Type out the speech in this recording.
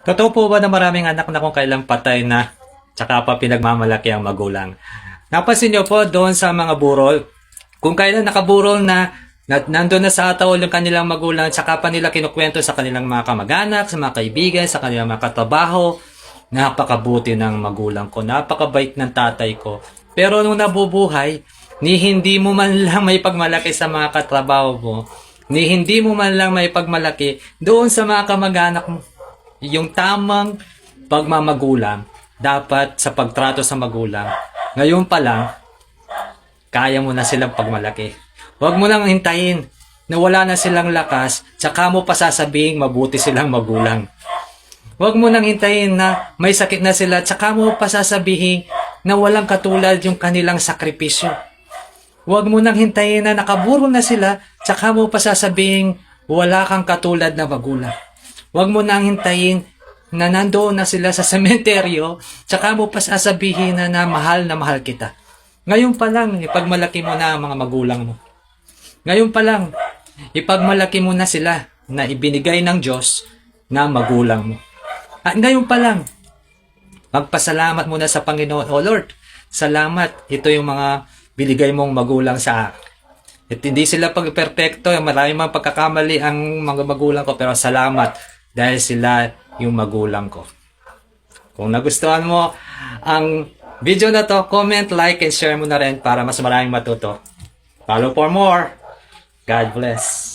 Totoo po ba na maraming anak na kung kailang patay na tsaka pa pinagmamalaki ang magulang? Napansin niyo po doon sa mga burol, kung kailan nakaburol na nandun na sa atawol yung kanilang magulang, tsaka pa nila kinukwento sa kanilang mga kamag-anak, sa mga kaibigan, sa kanilang mga katrabaho, napakabuti ng magulang ko, napakabait ng tatay ko. Pero nung nabubuhay, ni hindi mo man lang may pagmalaki sa mga katrabaho mo, ni hindi mo man lang may pagmalaki doon sa mga kamag-anak mo. Yung tamang pagmamagulang dapat sa pagtrato sa magulang. Ngayon pa lang, kaya mo na silang pagmalaki. Huwag mo nang hintayin na wala na silang lakas, tsaka mo pa sasabihin mabuti silang magulang. Huwag mo nang hintayin na may sakit na sila, tsaka mo pa sasabihin na walang katulad yung kanilang sakripisyo. Huwag mo nang hintayin na nakaburo na sila, tsaka mo pa sasabihin wala kang katulad na magulang. Huwag mo nang hintayin na nandoon na sila sa sementeryo, tsaka mo pa sasabihin na mahal kita. Ngayon pa lang, ipagmalaki mo na ang mga magulang mo. Ngayon pa lang, ipagmalaki mo na sila na ibinigay ng Diyos na magulang mo. At ngayon pa lang, magpasalamat muna sa Panginoon. O Lord, salamat. Ito yung mga binigay mong magulang sa akin. At hindi sila pagperpekto, marami mga pagkakamali ang mga magulang ko, pero salamat dahil sila yung magulang ko. Kung nagustuhan mo ang video na to, comment, like, and share mo na rin para mas maraming matuto. Follow for more. God bless.